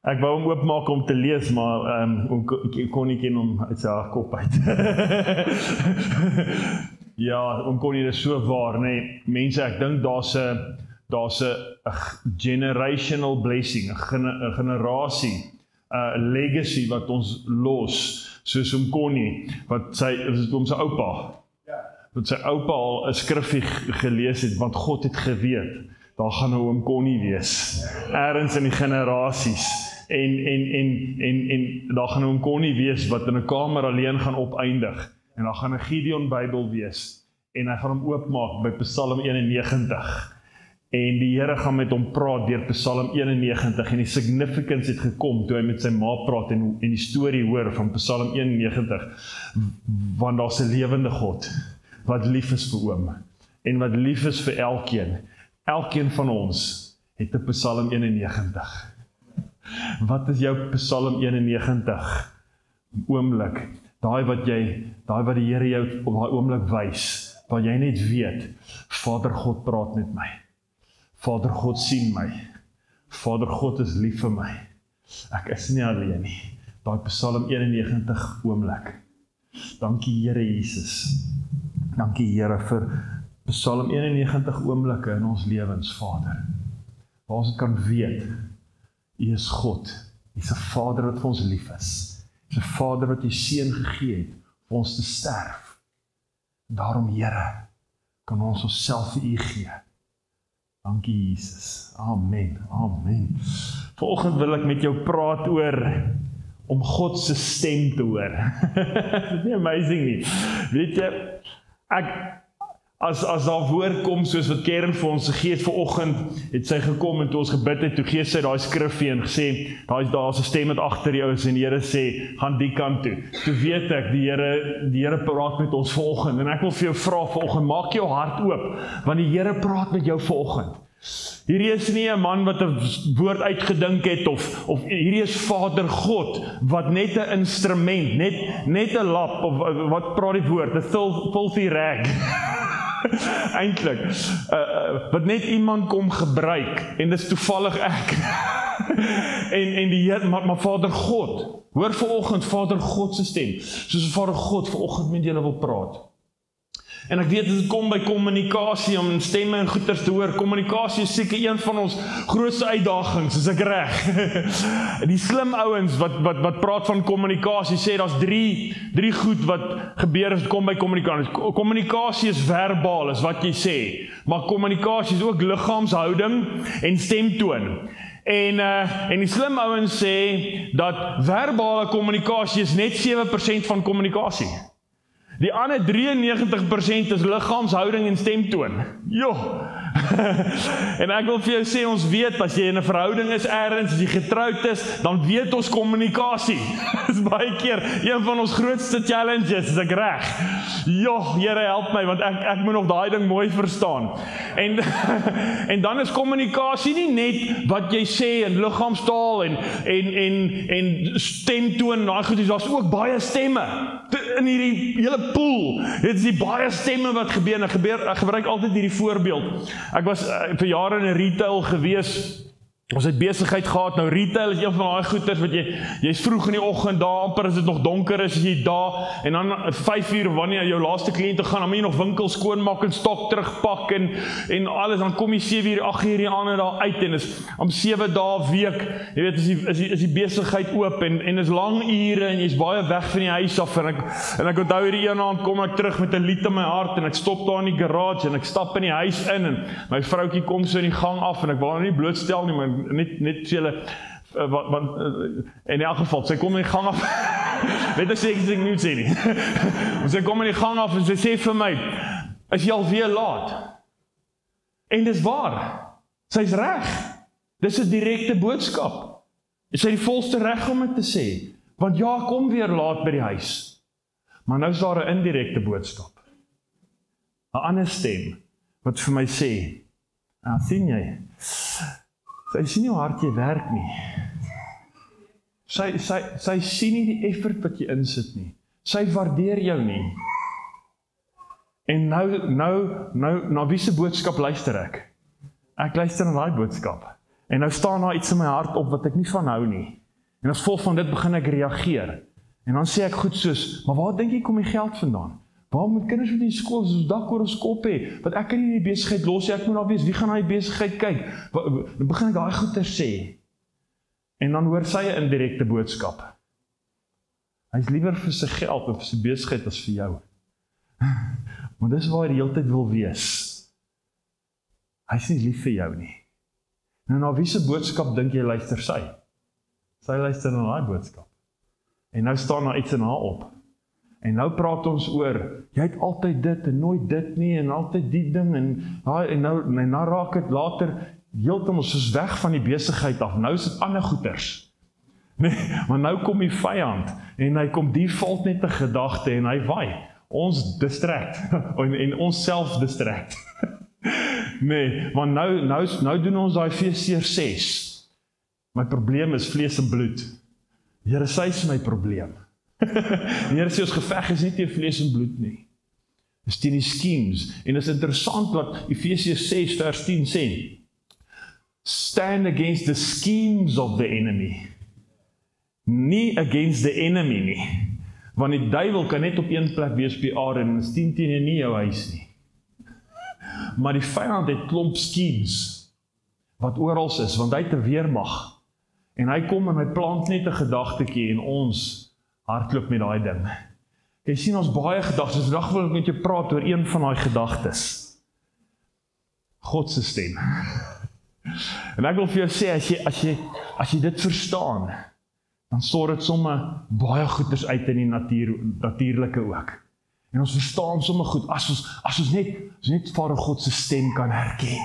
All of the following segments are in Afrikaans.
Ek wou hom oopmaak om te lees, maar ek kon nie ken hom uit sy kop uit. Ja, Connie, dit is so waar, nee. Mense, ek dink daar's 'n generational blessing, 'n generasie, legacy wat ons los, soos Connie, wat sy oupa, wat sy oupa al 'n skrifgie gelees het, want God het geweet, daar gaan nou Connie wees, ergens in die generasies, en daar gaan nou Connie wees, wat in 'n kamer alleen gaan opeindig, en daar gaan 'n Gideon Bybel wees, en hy gaan hom oopmaak by Psalm 91, en die Here gaan met hom praat deur Psalm 91, en die significance het gekom, toe hy met sy ma praat, en die storie hoor van Psalm 91, want daar's 'n lewende God, wat lief is vir oom, en wat lief is vir elkeen van ons, het 'n Psalm 91. Wat is jou Psalm 91 oomblik? Daai wat die Here jou op daai oomblik wys, waar jy net weet, Vader God praat met my. Vader God sien my. Vader God is lief vir my. Ek is nie alleen nie. Daai Psalm 91 oomblik. Dankie Here Jesus. Dankie Here vir Psalm 91 oomblikke in ons lewens, Vader. Waar ons kan weet, U is God. U is 'n Vader wat vir ons lief is. U is 'n Vader wat U seun gegee het vir ons te sterf. En daarom, Here, kan ons onsself vir U gee. Dankie Jesus. Amen. Amen. Vanoggend wil ek met jou praat oor om God se stem te hoor. Dit is nie amazing nie. Weet jy, as daar woord kom, soos wat Karen vir ons gegee het vanoggend, het sy gekom en toe ons gebid het, toe gee sy daai skrifgie en gesê, daar's 'n stem wat agter jou is en die Here sê, gaan die kant toe. Toe weet ek, die Here praat met ons vanoggend, en ek wil vir jou vra vanoggend, maak jou hart oop, want die Here praat met jou vanoggend. Hierdie is nie 'n man wat 'n woord uitgedink het, of hierdie is Vader God, wat net 'n instrument, net 'n lap, of wat praat die woord, 'n filthy rag, eintlik, wat net iemand kom gebruik, en dis toevallig ek, en die Here, maar Vader God, hoor vanoggend Vader God se stem, soos Vader God vanoggend met julle wil praat. En ek weet, dit kom by kommunikasie, om stemme en goeters te hoor. Kommunikasie is seker een van ons grootste uitdagings, is ek reg? Die slim ouens wat praat van kommunikasie, sê daar's drie goed wat gebeur as dit kom by kommunikasie. Kommunikasie is verbaal, is wat jy sê. Maar kommunikasie is ook liggaamshouding en stemtoon. En die slim ouens sê dat verbale kommunikasie is net 7% van kommunikasie. Die ander 93% is liggaamshouding en stemtoon. En ek wil vir jou sê, ons weet, as jy in 'n verhouding is ergens, as jy getroud is, dan weet ons kommunikasie. Dis baie keer een van ons grootste challenges, is ek reg? Here help my, want ek moet nog daai ding mooi verstaan. En dan is kommunikasie nie net wat jy sê in liggaamstaal en stemtoon, daai goed, daar's ook baie stemme in hierdie hele pool. Dit is die baie stemme wat gebeur. Ek gebruik altyd hierdie voorbeeld. Ek was vir jare in 'n retail gewees. Ons het besigheid gehad. Nou retail is een van daai goeders wat jy's vroeg in die oggend daar, amper as dit nog donker is, as jy daar, en dan 5 uur wanneer jou laaste kliënte gaan, dan moet jy nog winkels skoonmaak en stok terugpak en alles, dan kom jy 7 uur, 8 uur die ander daar uit, en is om 7 dae 'n week, jy weet, is die besigheid oop, en is lang ure, en jy's baie weg van die huis af, en ek onthou hierdie een aand kom ek terug met 'n lied in my hart, en ek stop daar in die garage, en ek stap in die huis in, en my vroutjie kom so in die gang af, en ek wou haar nie blootstel nie, maar net vir julle, in elk geval, sy kom in die gang af, weet as ek nie sê nie, sy kom in die gang af, en sy sê vir my, is jy alweer laat? En dis waar, sy's reg, dis 'n direkte boodskap, sy het die volste reg om dit te sê, want ja, ek kom weer laat by die huis, maar nou is daar 'n indirekte boodskap, 'n ander stem, wat vir my sê, sien jy, sy sien nie hoe hard jy werk nie. Sy sien nie die effort wat jy insit nie. Sy waardeer jou nie. En nou, na wie se boodskap luister ek? Ek luister na daai boodskap. En nou staan daar iets in my hart op wat ek nie van hou nie. En as gevolg van dit begin ek reageer. En dan sê ek goed soos, maar waar dink jy kom die geld vandaan? Waar moet kinders met die skool, soos dak oor ons kop hê? Want ek kan nie die besigheid los, ek moet daar wees, wie gaan na die besigheid kyk? Dan begin ek daai goeie sê. En dan hoor sy 'n indirekte boodskap. Hy's liewer vir sy geld of vir sy besigheid as vir jou. Maar dis waar hy die hele tyd wil wees. Hy's nie lief vir jou nie. Nou na wie se boodskap dink jy luister sy? Sy luister na daai boodskap. En nou staan daar iets in haar op. En nou praat ons oor, jy het altyd dit en nooit dit nie, en altyd die ding, en nou raak het later heeltemal soos weg van die besigheid af. Nou is dit ander goeters. Nee, maar nou kom die vyand, en hy kom default net 'n gedagte, en hy waai. Ons distract, en ons self distract. Nee, want nou doen ons daai Efesiërs 6. My probleem is vlees en bloed. Here, sy is my probleem. Die Here sê ons geveg is nie teen vlees en bloed nie. Dis teen die schemes. En dit is interessant wat Efesiërs 6 vers 10 sê. Stand against the schemes of the enemy. Nie against the enemy nie. Want die duiwel kan net op een plek wees op die aarde en is teen nie jou huis nie. Maar die vyand het klomp schemes wat oral is, want hy het 'n weermag. En hy kom en hy plant net 'n gedagtetjie en ons hardloop met daai ding. Jy sien ons baie gedagtes. Vandag wil ek met jou praat oor een van daai gedagtes. God se stem. En ek wil vir jou sê, as jy dit verstaan, dan sorg dit sommer baie goeders uit in die natuurlike ook. En ons verstaan sommer goed, as ons net Vader God se stem kan herken,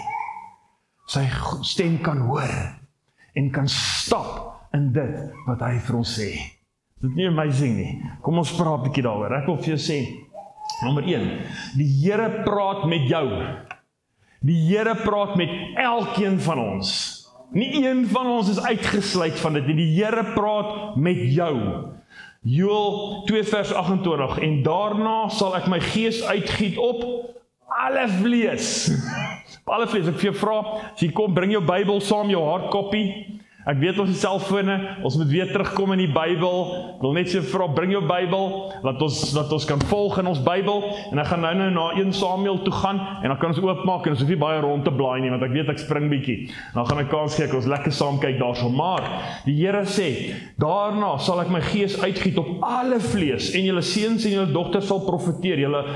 sy stem kan hoor, en kan stap in dit wat hy vir ons sê. Dit is nie amazing nie. Kom ons praat 'n bietjie daaroor. Ek wil vir jou sê, nommer 1, die Here praat met jou. Die Here praat met elkeen van ons. Nie een van ons is uitgesluit van dit. Die Here praat met jou. Joël 2 vers 28, en daarna sal ek my gees uitgiet op alle vlees. Alle vlees, ek vir jou vra, as jy kom, bring jou Bybel saam, jou hardkopie. Ek weet ons die selfone, ons moet weer terugkom in die Bybel. Ek wil net so vra, bring jou Bybel, laat ons kan volg in ons Bybel, en ek gaan nou na 1 Samuel toe gaan, en dan kan ons oopmaak, en ons hoef nie baie rond te blaai nie, want ek weet ek spring bietjie. Dan gaan ek kans gee, ek ons lekker saam kyk daarso. Maar, die Here sê, daarna sal ek my gees uitgiet op alle vlees, en julle seuns en julle dogters sal profeteer, julle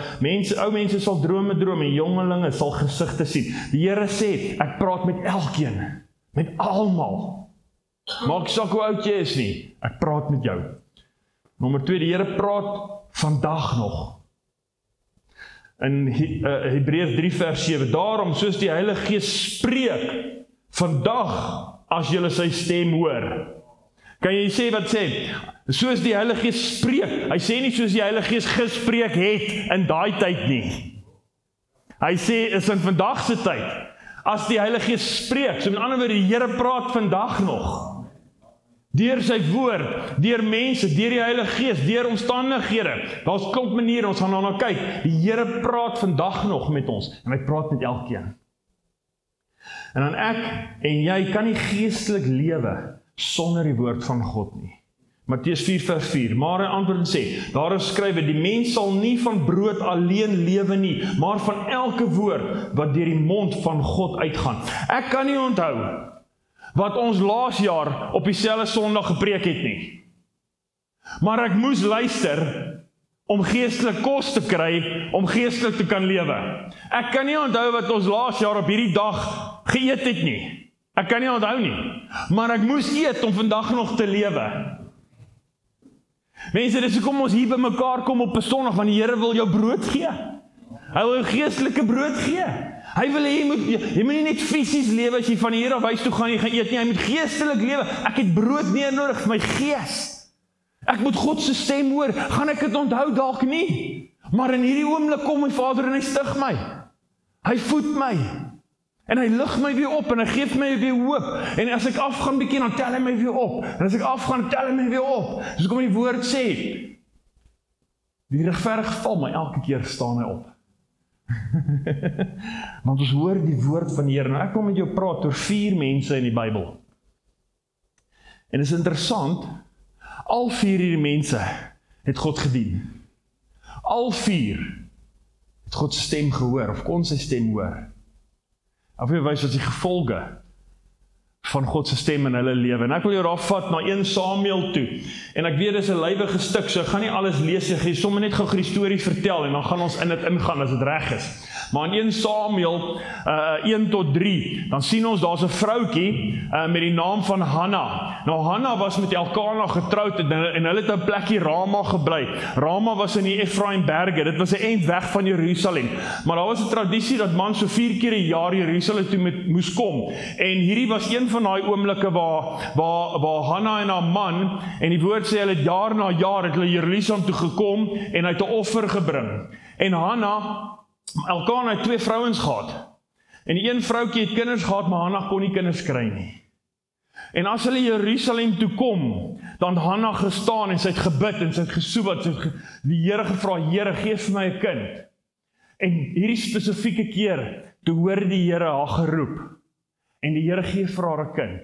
ou mense sal drome droom, en jongelinge sal gesigte sien. Die Here sê, ek praat met elkeen, met almal. Maak saak hoe oud jy is nie, ek praat met jou. Nommer 2, die Here praat vandag nog. In Hebreërs 3 vers 7, daarom soos die Heilige Gees spreek, vandag as julle sy stem hoor. Kan jy sê wat sê? Soos die Heilige Gees spreek, hy sê nie soos die Heilige Gees gespreek het in daai tyd nie. Hy sê, is in vandag se tyd, as die Heilige Gees spreek, so met ander woorde, die Here praat vandag nog. Deur sy woord, deur mense, deur die Heilige Gees, deur omstandighede. Daar's klomp maniere, ons gaan daarna kyk. Die Here praat vandag nog met ons, en hy praat met elkeen. En dan ek en jy kan nie geestelik lewe sonder die woord van God nie. Matteus 4 vers 4, maar hy antwoord en sê, daar is skrywe, die mens sal nie van brood alleen lewe nie, maar van elke woord wat deur die mond van God uitgaan. Ek kan nie onthou wat ons laas jaar op dieselfde Sondag gepreek het nie. Maar ek moes luister om geestelik kos te kry, om geestelik te kan lewe. Ek kan nie onthou wat ons laas jaar op hierdie dag geëet het nie. Ek kan nie onthou nie. Maar ek moes eet om vandag nog te lewe. Mense, dis hoekom ons hier by mekaar kom op 'n Sondag, want die Here wil jou brood gee. Hy wil jou geestelike brood gee. Hy wil hê jy moet nie net fisies lewe as jy van die Here af huis toe gaan, jy gaan eet nie, jy moet geestelik lewe. Ek het brood nodig vir my gees. Ek moet God se stem hoor. Gaan ek dit onthou dalk nie? Maar in hierdie oomblik kom my Vader en hy stig my. Hy voed my. En hy lig my weer op en hy gee my weer hoop. En as ek afgaan bietjie, dan tel hy my weer op. En as ek afgaan, tel hy my weer op. Dus kom die woord sê, die regverdige val, maar elke keer staan hy op. Want ons hoor die woord van die Here. Nou ek wil met jou praat oor 4 mense in die Bybel. En dit is interessant, al 4 hierdie mense het God gedien. Al 4 het God se stem gehoor, of kon sy stem hoor. Of jy wys wat die gevolge van God se stem in hulle lewe. En ek wil jou daar vat na 1 Samuel toe. En ek weet dit is 'n lywige stuk, so ek gaan nie alles lees nie, ek gaan sommer net gou die storie vertel en dan gaan ons in dit ingaan as dit reg is. Maar in 1 Samuel 1 tot 3, dan sien ons daar's 'n vroutjie met die naam van Hanna. Nou Hanna was met Elkana getroud en hulle het 'n plekkie Rama gebly. Rama was in die Efraimberge, dit was 'n eind weg van Jerusalem. Maar daar was 'n tradisie dat man so 4 keer 'n jaar Jerusalem toe moes kom. En hierdie was een van daai oomblikke waar Hanna en haar man, en die woord sê hulle het jaar na jaar het hulle Jerusalem toe gekom en hy het 'n offer gebring. En Hanna, Elkana het 2 vrouens gehad. En die een vroutjie het kinders gehad, maar Hanna kon nie kinders kry nie. En as hulle Jerusalem toe kom, dan het Hanna gestaan en sy het gebid en sy het gesoek, sy het die Here gevra, Here, gee vir my 'n kind. En hierdie spesifieke keer, toe hoor die Here haar geroep. En die Here gee vir haar 'n kind.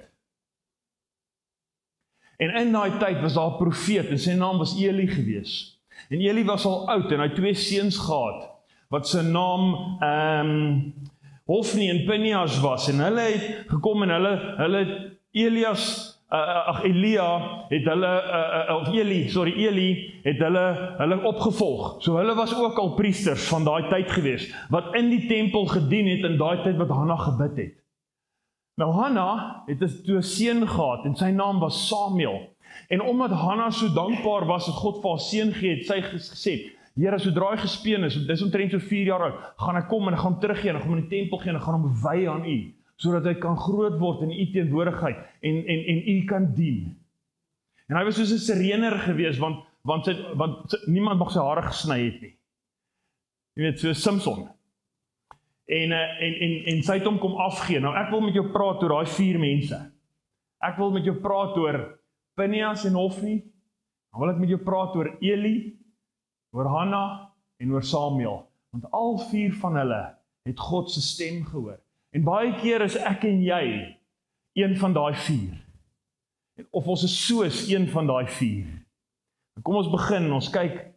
En in daai tyd was daar 'n profeet en sy naam was Eli gewees. En Eli was al oud en hy het 2 seuns gehad wat sy naam Hofni en Pinehas was. En hulle het gekom en hulle Elia het Eli het hulle opgevolg. So hulle was ook al priesters van daai tyd gewees wat in die tempel gedien het in daai tyd wat Hanna gebid het. Nou Hanna het 'n seun gehad en sy naam was Samuel. En omdat Hanna so dankbaar was dat God vir haar seun gegee het, sy gesê, Here, sodra hy gespeen is, dis omtrent so 4 jaar oud, gaan ek kom en ek gaan teruggee en ek gaan hom in die tempel gee en ek gaan hom wy aan U, sodat hy kan groot word in U teenwoordigheid en U kan dien. En hy was soos 'n sirener gewees, want niemand mag sy hare gesny het nie. Jy weet, so Samson. En sy het hom kom afgee. Nou ek wil met jou praat oor daai 4 mense. Ek wil met jou praat oor Pinehas en Hofni. Dan wil ek met jou praat oor Eli, oor Hanna en oor Samuel. Want al 4 van hulle het God se stem gehoor. En baie keer is ek en jy een van daai 4. Of ons is soos een van daai 4. Kom ons begin, ons kyk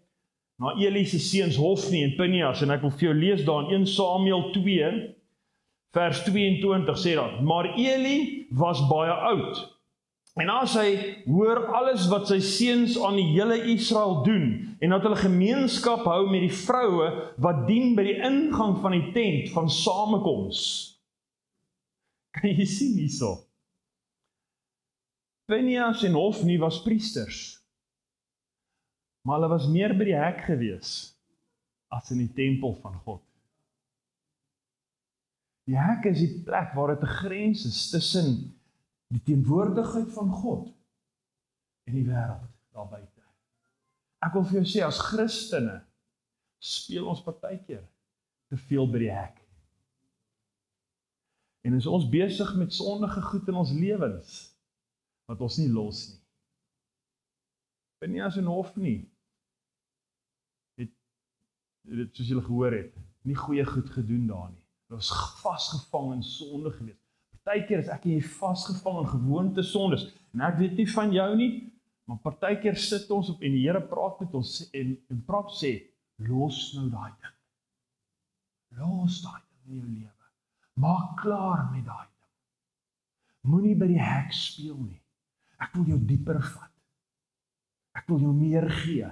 na Eli se seuns Hofni en Pinehas, en ek wil vir jou lees daar in 1 Samuel 2, vers 22 sê dat, maar Eli was baie oud, en as hy hoor alles wat sy seuns aan die hele Israel doen, en dat hulle gemeenskap hou met die vroue wat dien by die ingang van die tent van samekoms. Kan jy sien hierso? Pinehas en Hofni was priesters, maar hulle was meer by die hek gewees as in die tempel van God. Die hek is die plek waar dit 'n grens is tussen die teenwoordigheid van God en die wêreld daar buite. Ek wil vir jou sê, as Christene speel ons partykeer te veel by die hek. En is ons besig met sondige goed in ons lewens wat ons nie los nie. Pinehas en Hofni het, soos julle gehoor het, nie goeie goed gedoen daar nie. Hulle was vasgevang in sonde gewees. Partykeer is ek en jy vasgevang in gewoonte sondes. En ek weet nie van jou nie, maar partykeer sit ons op en die Here praat met ons en praat sê, los nou daai ding. Los daai ding in jou lewe. Maak klaar met daai ding. Moenie by die hek speel nie. Ek wil jou dieper vat. Ek wil jou meer gee.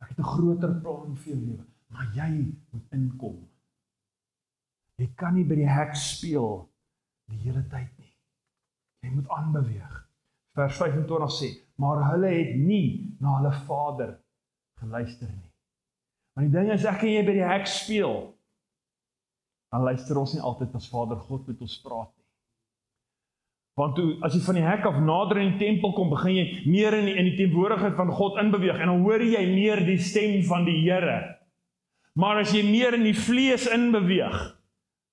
Ek het 'n groter plan vir jou lewe. Maar jy moet inkom. Jy kan nie by die hek speel die hele tyd nie. Jy moet aanbeweeg. Vers 25 sê, maar hulle het nie na hulle vader geluister nie. Want die ding is, ek en jy by die hek speel, dan luister ons nie altyd as Vader God met ons praat nie. Want as jy van die hek af nader in die tempel kom, begin jy meer in die teenwoordigheid van God inbeweeg, en dan hoor jy meer die stem van die Here. Maar as jy meer in die vlees inbeweeg,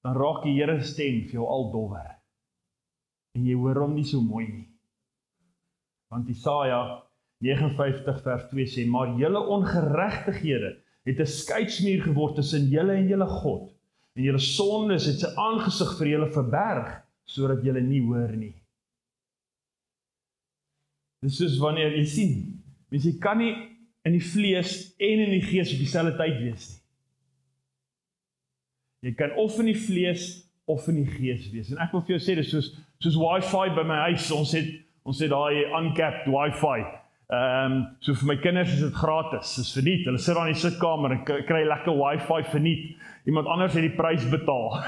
dan raak die Here stem vir jou al dowwer. En jy hoor hom nie so mooi nie. Want Jesaja 59 vers 2 sê, maar julle ongeregtighede het 'n skeidsmuur geword tussen julle en julle God. En julle sondes het sy aangesig vir julle verberg, sodat julle nie hoor nie. Dis soos wanneer jy sien, mens jy kan nie in die vlees en in die gees op dieselfde tyd wees nie. Jy kan of in die vlees of in die gees wees. En ek wil vir jou sê, dis soos wifi by my huis. Ons het daai uncapped wifi. So vir my kinders is dit gratis, dis verniet. Hulle sit daar in die sitkamer en kry lekker wifi verniet. Iemand anders het die prys betaal.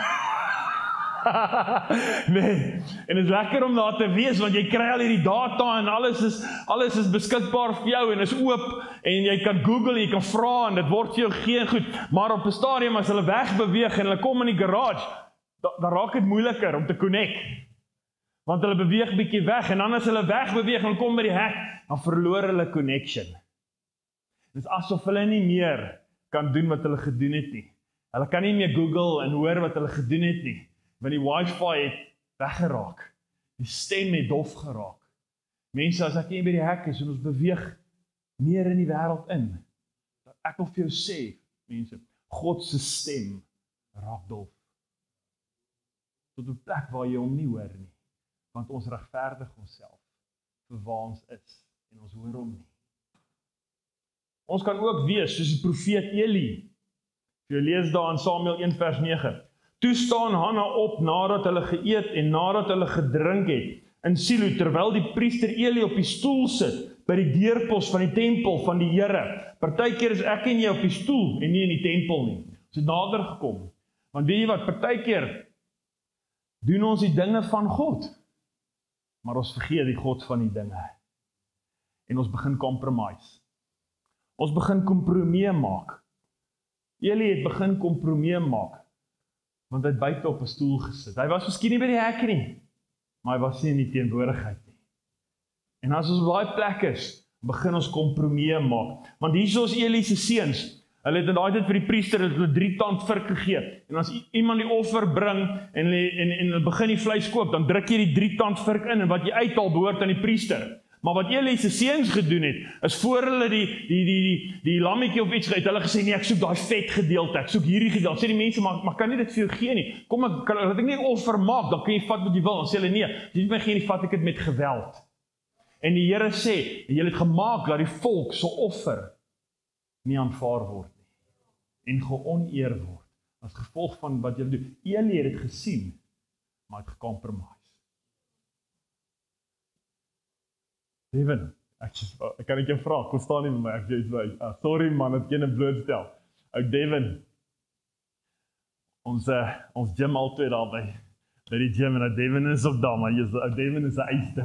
Nee, en dit is lekker om daar te wees, want jy kry al hierdie data en alles is beskikbaar vir jou en is oop, en jy kan Google, jy kan vra en dit word vir jou geen goed, maar op 'n stadium as hulle wegbeweeg en hulle kom in die garage, dan raak dit moeiliker om te connect, want hulle beweeg bietjie weg, en dan as hulle wegbeweeg en kom by die hek, dan verloor hulle connection. Dit is asof hulle nie meer kan doen wat hulle gedoen het nie. Hulle kan nie meer Google en hoor wat hulle gedoen het nie, want die wifi het weggeraak. Die stem het dof geraak. Mense, as ek nie by die hek is en ons beweeg meer in die wêreld in, ek wil vir jou sê, mense, God se stem raak dof. Tot 'n plek waar jy hom nie hoor nie, want ons regverdig onsself vir waar ons is en ons hoor hom nie. Ons kan ook wees soos die profeet Eli. Jy lees daar in Samuel 1 vers 9. Toe staan Hanna op nadat hulle geëet en nadat hulle gedrink het in Silo, terwyl die priester Eli op die stoel sit by die deurpos van die tempel van die Here. Partykeer is ek en jy op die stoel en nie in die tempel nie. Ons het nader gekom. Want weet jy wat, partykeer doen ons die dinge van God, maar ons vergeet die God van die dinge. En ons begin compromise. Ons begin kompromie maak. Eli het begin kompromie maak, want hy het buite op 'n stoel gesit. Hy was miskien nie by die hek nie, maar hy was nie in die teenwoordigheid nie. En as ons op daai plek is, begin ons kompromie maak. Want hier is Eli se seuns. Hulle het in daai tyd vir die priester hulle 3 tand vurk gegee. En as iemand die offer bring en hulle begin die vleis kook, dan druk jy die 3 tand vurk in en wat jy uithaal behoort aan die priester. Maar wat Eli se seuns gedoen het, is voor hulle die lammetjie of iets het hulle gesê, nee, ek soek daai vet gedeelte, ek soek hierdie gedeelte. Sê die mense, maar kan nie dit vir jou gee nie. Kom, laat ek nie 'n offer maak, dan kan jy vat wat jy wil. Dan sê hulle, nee, as jy my gee nie, vat ek dit met geweld. En die Here sê, julle het gemaak dat die volk se offer nie aanvaar word nie, en geoneer word, as gevolg van wat julle doen. Eli het dit gesien, maar het gecompromise. Steven, ek kan jou vra, kom staan nie met my, ek sê, sorry man, ek kan 'n blootstel. Ou Devin, ons gym altyd daar by die gym, en Devin is op daar, maar Devin is 'n eister.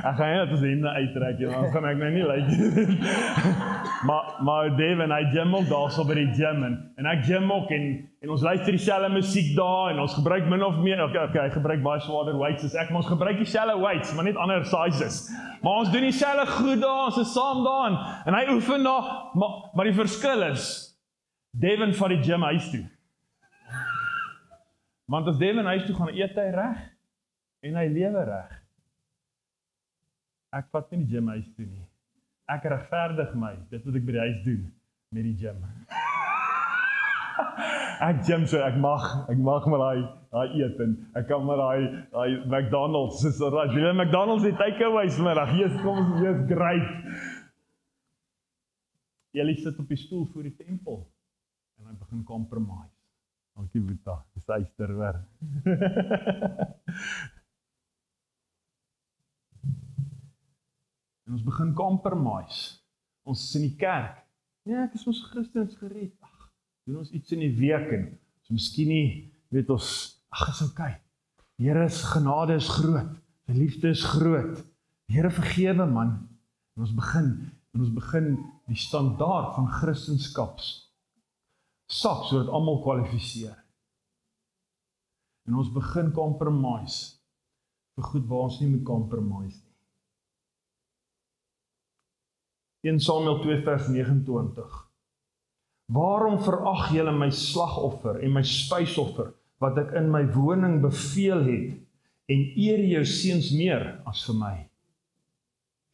Ek gaan nie dat ons hemde uittrek, anders gaan ek nou nie like. Maar Devin, hy gym ook daar so by die gym, en ek gym ook, en ons luister dieselfde musiek daar, en ons gebruik min of meer, okay, hy gebruik baie swaarder weights as ek, maar ons gebruik dieselfde weights, maar net ander sizes. Maar ons doen dieselfde goed daar, ons is saam daar, en hy oefen daar, maar die verskil is, Devin vat die gym huis toe. Want as Devin huis toe gaan, eet hy reg, en hy lewe reg. Ek vat nie die gym huis toe nie. Ek regverdig my, dit wat ek by die huis doen, met die gym. Ek gym so, ek mag maar daai eet, en ek kan maar daai McDonald's, soos raai, jy McDonald's het takeaways vanmiddag, hier kom ons, hier is great. Eli sit op die stoel voor die tempel, en hy begin compromise. Dankie Boeta, dis eister weer. En ons begin compromise. Ons is in die kerk. Nee, ek is ons Christens gered. Doen ons iets in die week en so miskien nie, weet ons, is okay. Die Here se genade is groot. Sy liefde is groot. Die Here vergewe man. En ons begin die standaard van Christendskap sak, sodat almal kwalifiseer. En ons begin compromise vir goed waar ons nie moet compromise nie. 1 Samuel 2 vers 29. Waarom verag julle my slagoffer en my spysoffer, wat ek in my woning beveel het, en eer jou seuns meer as vir my?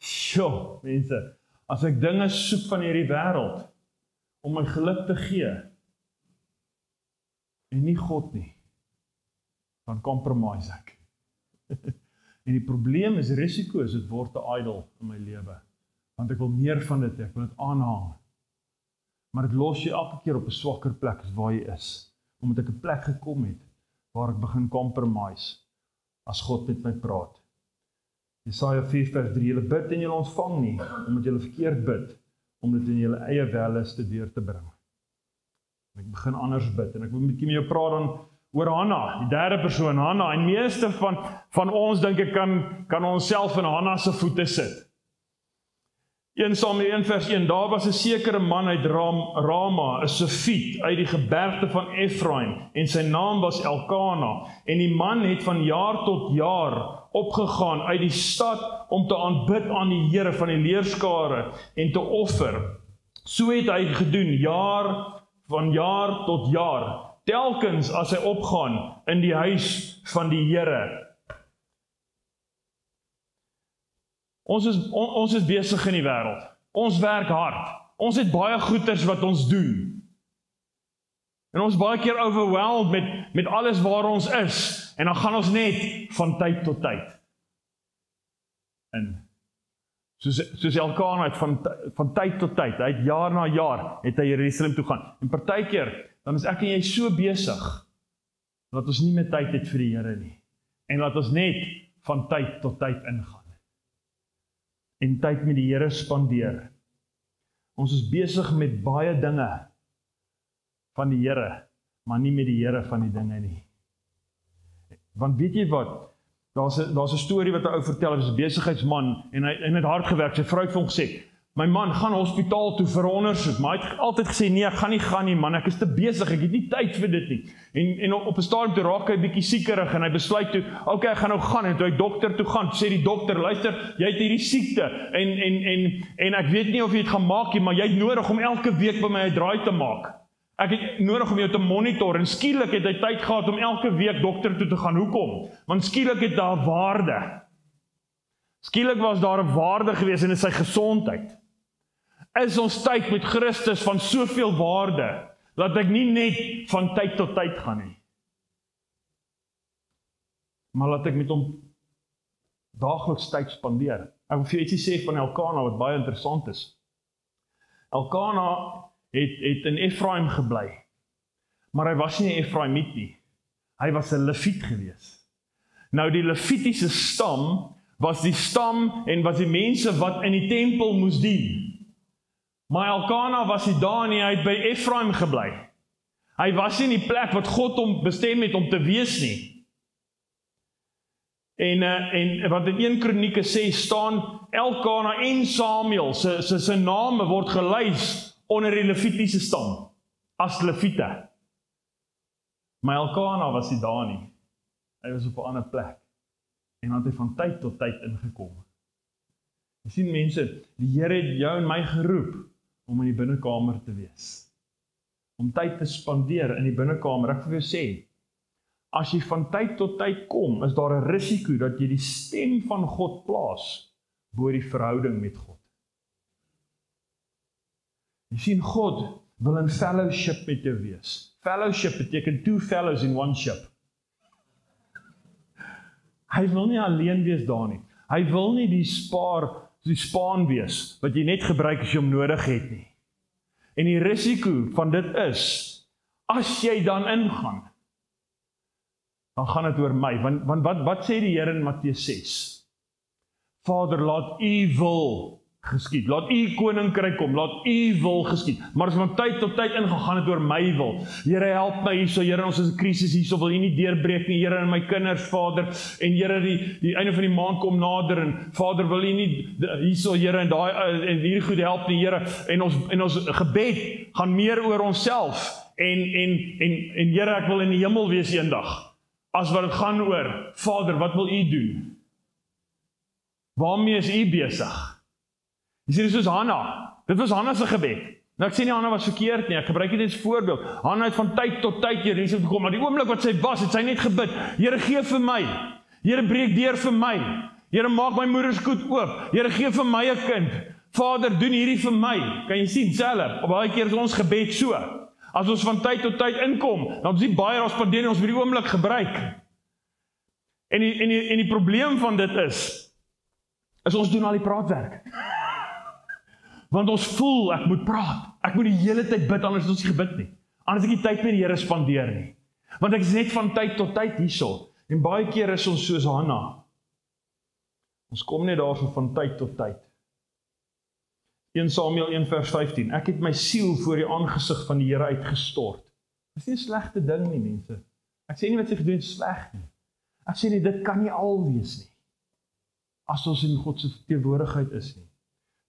Sjoe, mense, as ek dinge soek van hierdie wêreld, om my geluk te gee, en nie God nie, dan compromise ek. En die probleem is risiko's, dit word 'n idol in my lewe, want ek wil meer van dit, ek wil dit aanhang. Maar dit los jy elke keer op 'n swakker plek as waar jy is, omdat ek 'n plek gekom het, waar ek begin compromise, as God met my praat. Jesaja 4:3, julle bid en julle ontvang nie, omdat julle verkeerd bid, om dit in julle eie welliste deur te bring. En ek begin anders bid, en ek wil 'n bietjie met jou praat dan oor Hanna, die derde persoon, Hanna, en meeste van ons, dink ek, kan ons self in Hanna se voete sit. 1 Samuel 1:1, daar was 'n sekere man uit Rama, 'n Sefiet, uit die gebergte van Efraim, en sy naam was Elkana, en die man het van jaar tot jaar opgegaan uit die stad om te aanbid aan die Here van die leerskare en te offer. So het hy gedoen, van jaar tot jaar, telkens as hy opgaan in die huis van die Here. Ons is besig in die wêreld. Ons werk hard. Ons het baie goeders wat ons doen. En ons baie keer overwhelmed met alles waar ons is. En dan gaan ons net van tyd tot tyd in. Soos Elkana het van tyd tot tyd, hy het jaar na jaar, het hy Jerusalem toe gaan. En partykeer, dan is ek en jy so besig, dat ons nie meer tyd het vir die Here nie. En laat ons net van tyd tot tyd ingaan. En tyd met die Here spandeer. Ons is besig met baie dinge van die Here, maar nie met die Here van die dinge nie. Want weet jy wat? Daar's 'n storie wat 'n ou vertel, hy was 'n besigheidsman, en hy het hard gewerk, sy vrou het vir hom gesê, my man, gaan hospitaal toe vir 'n ondersoek, maar hy het altyd gesê, nee, ek gaan nie gaan nie, man, ek is te besig, ek het nie tyd vir dit nie. En op 'n stadium toe raak hy bietjie siekerig, en hy besluit toe, okay, ek gaan nou gaan, en toe hy dokter toe gaan, sê die dokter, luister, jy het hierdie siekte, en ek weet nie of jy het gaan maak nie, maar jy het nodig om elke week by my 'n draai te maak. Ek het nodig om jou te monitor, en skielik het hy tyd gehad om elke week dokter toe te gaan. Hoekom? Want skielik het daar waarde. Skielik was daar 'n waarde gewees in sy gesondheid. Is ons tyd met Christus van soveel waarde, dat ek nie net van tyd tot tyd gaan nie, maar laat ek met hom daagliks tyd spandeer. Ek wil vir jou ietsie sê van Elkana wat baie interessant is. Elkana het in Efraim gebly, maar hy was nie 'n Efraimiet nie. Hy was 'n Leviet gewees. Nou die Levitiese stam was die stam en was die mense wat in die tempel moes dien. Maar Elkana was nie daar nie, hy het by Efraim gebly. Hy was nie in die plek wat God hom bestem het om te wees nie. En wat in 1 Kronieke sê, staan Elkana en Samuel, sy name word gelys onder die Levitiese stam, as Leviete. Maar Elkana was nie daar nie. Hy was op 'n ander plek. En dan het hy van tyd tot tyd ingekom. Jy sien mense, die Here het jou en my geroep om in die binnekamer te wees. Om tyd te spandeer in die binnekamer. Ek wil jou sê, as jy van tyd tot tyd kom, is daar 'n risiko dat jy die stem van God plaas bo die verhouding met God. Jy sien, God wil in fellowship met jou wees. Fellowship beteken 2 fellows in 1 ship. Hy wil nie alleen wees daar nie. Hy wil nie die spaan wees, wat jy net gebruik as jy hom nodig het nie. En die risiko van dit is, as jy dan ingaan, dan gaan dit oor my. Want wat sê die Here in Matteus 6? Vader, laat u wil geskied. Laat u koninkryk kom, laat u wil geskied. Maar as van tyd tot tyd ingaan, gaan dit oor my wil. Here, help my hierso, Here, ons is 'n krisis hierso, wil u nie deurbreek nie, Here, en my kinders, Vader, en Here, die einde van die maand kom nader, en Vader, wil u nie hierso, Here, en hierdie goed help nie, Here, en ons gebed gaan meer oor onsself, en Here, ek wil in die hemel wees eendag, as wat dit gaan oor, Vader, wat wil u doen? Waarmee is u besig? Jy sê, dit is soos Hanna. Dit was Hanna se gebed. Nou ek sê nie Hanna was verkeerd nie, ek gebruik dit as voorbeeld. Hanna het van tyd tot tyd hier Jerusalem gekom, maar die oomblik wat sy was, het sy net gebid, Here, gee vir my. Here, breek deur vir my. Here, maak my moederskoot oop. Here, gee vir my 'n kind. Vader, doen hierdie vir my. Kan jy sien, self, baie keer is ons gebed so. As ons van tyd tot tyd inkom, dan is die baie daar spandeer en ons moet die oomblik gebruik. En die probleem van dit is ons doen al die praatwerk. Want ons voel, ek moet praat. Ek moet die hele tyd bid, anders is ons nie gebid nie. Anders ek die tyd met die Here spandeer nie. Want ek is net van tyd tot tyd hierso. En baie keer is ons soos Hanna. Ons kom net daarso van tyd tot tyd. 1 Samuel 1 vers 15. Ek het my siel voor die aangesig van die Here uitgestort. Dit is nie 'n slegte ding nie, mense. Ek sê nie wat sy gedoen is sleg nie. Ek sê nie, dit kan nie al wees nie. As ons in God se teenwoordigheid is nie.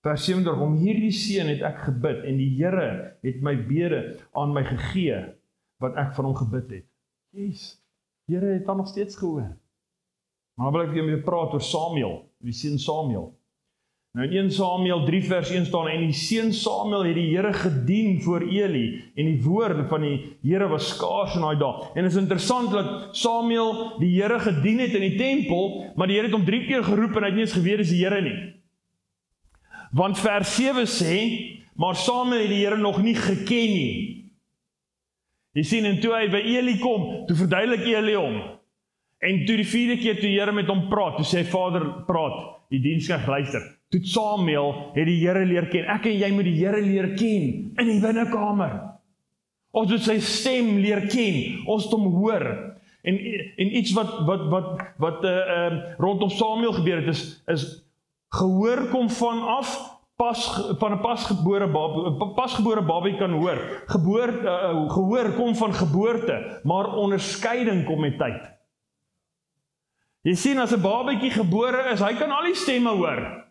Vers 37, om hierdie seën het ek gebid, en die Here het my bede aan my gegee, wat ek van hom gebid het. Yes, die Here het dan nog steeds gehoor. Maar dan wil ek weer praat oor Samuel, die seun Samuel. Nou in 1 Samuel 3 vers 1 staan, en die seun Samuel het die Here gedien voor Eli, en die woorde van die Here was skaars in daai dae. En is interessant dat Samuel die Here gedien het in die tempel, maar die Here het hom 3 keer geroep en hy het nie eens geweet dis die Here nie. Want vers 7 sê, maar Samuel het die Here nog nie geken nie. Jy sien, en toe hy by Eli kom, toe verduidelik Eli hom. En toe die 4de keer toe die Here met hom praat, toe sê Vader, praat, die diensknegt luister. Toe Samuel het die Here leer ken. Ek en jy moet die Here leer ken in die binnekamer. Ons moet sy stem leer ken, ons moet hom hoor. En iets wat rondom Samuel gebeur het, is gehoor kom vanaf, van 'n pasgebore babie kan hoor. Gehoor kom van geboorte, maar onderskeiding kom met tyd. Jy sien, as 'n babietjie gebore is, hy kan al die stemme hoor.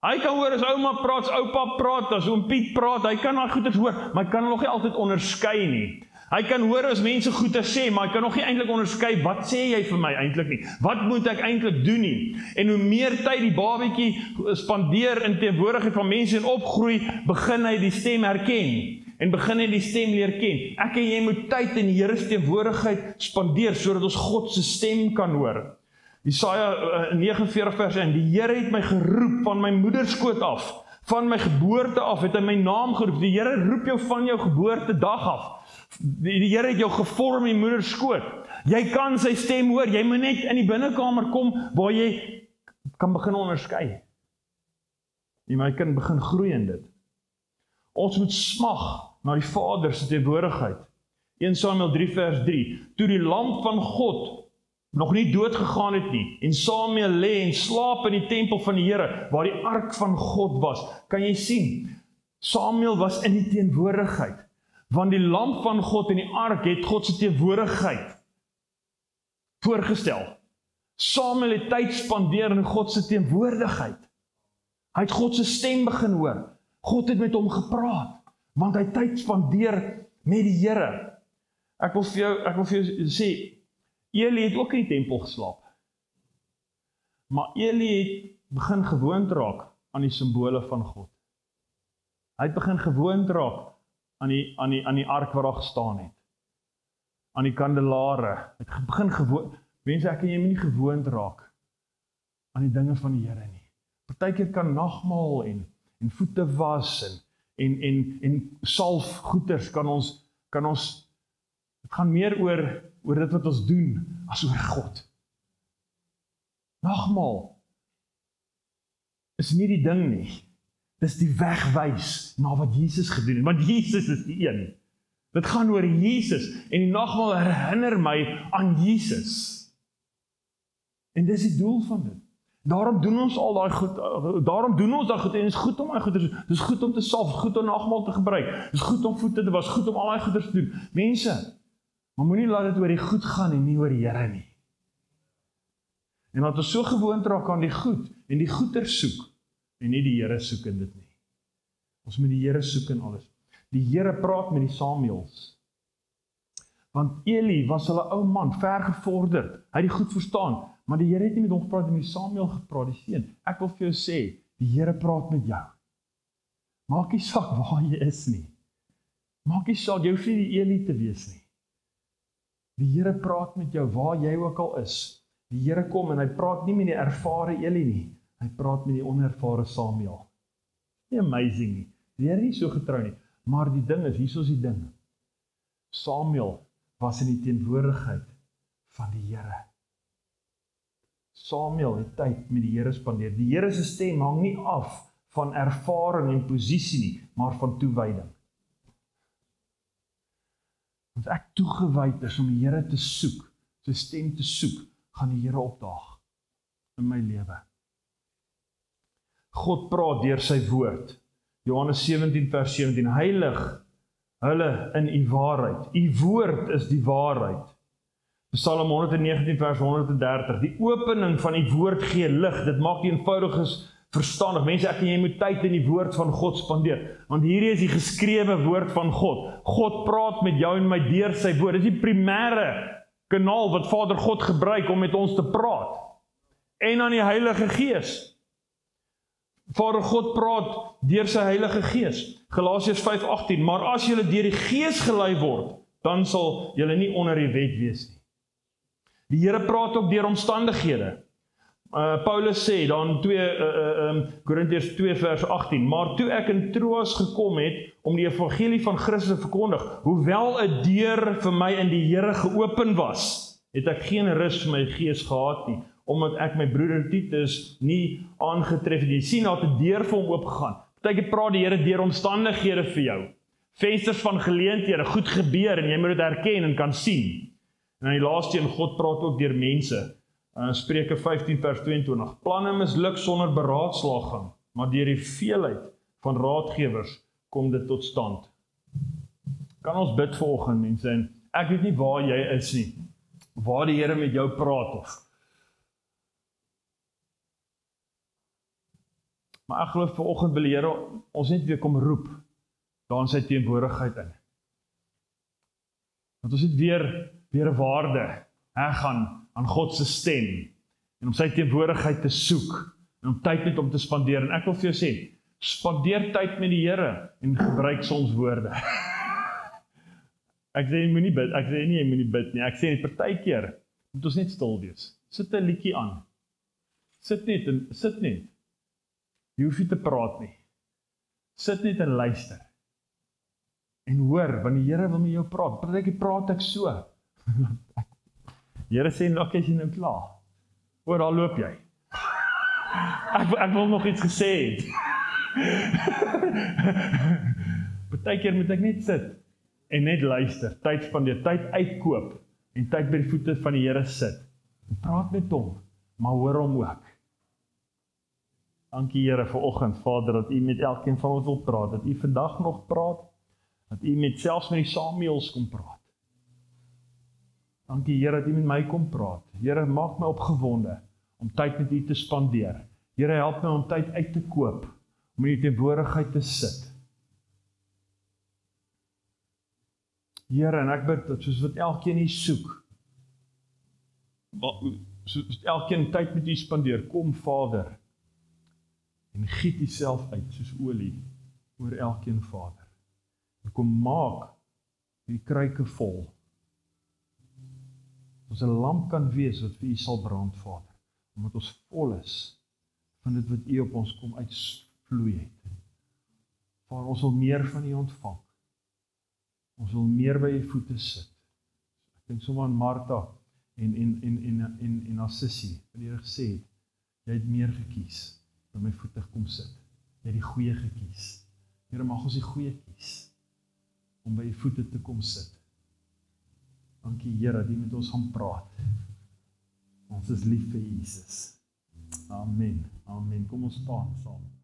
Hy kan hoor as ouma praat, as oupa praat, as oom Piet praat, hy kan al goeders hoor, maar hy kan nog nie altyd onderskei nie. Hy kan hoor as mense goeders sê, maar hy kan nog nie eintlik onderskei, wat sê jy vir my eintlik nie? Wat moet ek eintlik doen nie? En hoe meer tyd die babietjie spandeer in teenwoordigheid van mense en opgroei, begin hy die stem herken. En begin hy die stem leer ken. Ek en jy moet tyd in die Here se teenwoordigheid spandeer, sodat ons God se stem kan hoor. Jesaja 49 vers 1, die Here het my geroep van my moederskoot af, van my geboorte af het hy my naam geroep. Die Here roep jou van jou geboortedag af. Die Here het jou gevorm in moederskoot. Jy kan sy stem hoor, jy moet net in die binnekamer kom, waar jy kan begin onderskei. Jy kan begin groei in dit. Ons moet smag na die Vader se teenwoordigheid. 1 Samuel 3 vers 3, toe die lamp van God nog nie dood gegaan het nie, en Samuel lê en slaap in die tempel van die Here, waar die ark van God was. Kan jy sien, Samuel was in die teenwoordigheid, want die lamp van God en die ark het God se teenwoordigheid voorgestel. Samuel het tyd spandeer in God se teenwoordigheid. Hy het God se stem begin hoor. God het met hom gepraat, want hy het tyd spandeer met die Here. Ek wil vir jou sê, Eli het ook in die tempel geslaap. Maar Eli het begin gewoond raak aan die simbole van God. Hy het begin gewoond raak aan die ark waar daar gestaan het. Aan die kandelare. Hy het begin gewoond. Mense, ek en jy moet nie gewoond raak aan die dinge van die Here nie. Partykeer kan nagmaal en voete was en salf goeders kan ons dit gaan meer oor dit wat ons doen, as oor God. Nagmaal is nie die ding nie. Dis die wegwys na wat Jesus gedoen het, want Jesus is die een. Dit gaan oor Jesus, en die nagmaal herinner my aan Jesus. En dis die doel van dit. Daarom doen ons al daai goed, en het is goed om daai goed te doen. Dit is goed om te salf, goed om nagmaal te gebruik. Dit is goed om voete te was, goed om al daai goeders te doen. Mense, maar moenie laat dit oor die goed gaan en nie oor die Here nie. En dat ons so gewoond raak aan die goed en die goeder soek en nie die Here soek in dit nie. Ons moet die Here soek in alles. Die Here praat met die Samuels. Want Eli was hulle ou man, ver gevorderd. Hy het die goed verstaan, maar die Here het nie met hom gepraat, met die Samuel gepraat, die seun. Ek wil vir jou sê, die Here praat met jou. Maak nie saak waar jy is nie. Maak nie saak, jy hoef nie die Eli te wees nie. Die Here praat met jou, waar jy ook al is. Die Here kom en hy praat nie met die ervare Eli nie. Hy praat met die onervare Samuel. Nie amazing nie. Die Here nie so getrou nie. Maar die ding is, hier is die ding. Samuel was in die teenwoordigheid van die Here. Samuel het tyd met die Here spandeer. Die Here se stem hang nie af van ervaring en posisie nie, maar van toewyding. As ek toegewyd is om die Here te soek, sy stem te soek, gaan die Here opdaag in my lewe. God praat deur sy woord. Johannes 17 vers 17, heilig hulle in u waarheid. U woord is die waarheid. Psalm 119 vers 130, die opening van die woord gee lig, dit maak die eenvoudiges verstandig. Mense, ek en jy moet tyd in die woord van God spandeer, want hierdie is die geskrewe woord van God. God praat met jou en my deur sy woord. Dit is die primêre kanaal wat Vader God gebruik om met ons te praat. En aan die Heilige Gees. Vader God praat deur sy Heilige Gees. Galasiërs 5:18, maar as julle deur die Gees gelei word, dan sal julle nie onder die wet wees nie. Die Here praat ook deur omstandighede. Paulus sê dan 2 Korintiërs 2 vers 18, maar toe ek in Troas gekom het om die evangelie van Christus te verkondig, hoewel 'n deur vir my in die Here geopen was, het ek geen rus vir my gees gehad nie, omdat ek my broeder Titus nie aangetref het. Jy sien, daar het 'n deur vir hom oopgegaan. Partykeer praat die Here deur omstandighede vir jou. Vensters van geleenthede, goed gebeur en jy moet dit herken en kan sien. En aan die laaste een, God praat ook deur mense. Spreuke 15 vers 22. Planne misluk sonder beraadslaging, maar deur die veelheid van raadgewers kom dit tot stand. Kan ons bid vanoggend, mense, en ek weet nie waar jy is nie, waar die Here met jou praat of. Maar ek glo vanoggend wil die Here ons net weer kom roep, daar in sy teenwoordigheid in. Dat ons net weer 'n waarde gaan aan God se stem, en om sy teenwoordigheid te soek, en om tyd met hom te spandeer, en ek wil vir jou sê, spandeer tyd met die Here, en gebruik soms woorde. Ek sê jy moenie bid, ek sê nie jy moenie bid nie, ek sê net partykeer, moet ons net stil wees, sit 'n liedjie aan, sit net, jy hoef nie te praat nie, sit net en luister, en hoor, want die Here wil met jou praat, partykeer praat ek so, die Here sê, ok, is jy nou klaar? Oor, daar loop jy. Ek wil nog iets gesê het. Partykeer moet ek net sit, en net luister, tyd spandeer, tyd uitkoop, en tyd by die voete van die Here sit. En praat met hom, maar hoor hom ook. Dankie Here vanoggend, Vader, dat U met elkeen van ons wil praat, dat U vandag nog praat, dat U selfs met die Samuels kom praat. Dankie Here dat U met my kom praat. Here, maak my opgewonde om tyd met U te spandeer. Here, help my om tyd uit te koop, om in U teenwoordigheid te sit. Here, en ek bid dat soos wat elkeen U soek, soos elkeen tyd met U spandeer, kom Vader, en giet U self uit soos olie oor elkeen Vader. En kom maak die kruike vol. Ons 'n lamp kan wees wat vir U sal brand, Vader, omdat ons vol is van dit wat U op ons kom uitvloei het. Vader, ons wil meer van U ontvang. Ons wil meer by U voete sit. Ek dink sommer aan Martha en haar sussie, wat die Here gesê het, jy het meer gekies, by my voete kom sit. Jy het die goeie gekies. Here, mag ons die goeie kies, om by U voete te kom sit. Dankie Here, die met ons gaan praat. Ons is lief vir Jesus. Amen. Amen. Kom ons staan saam.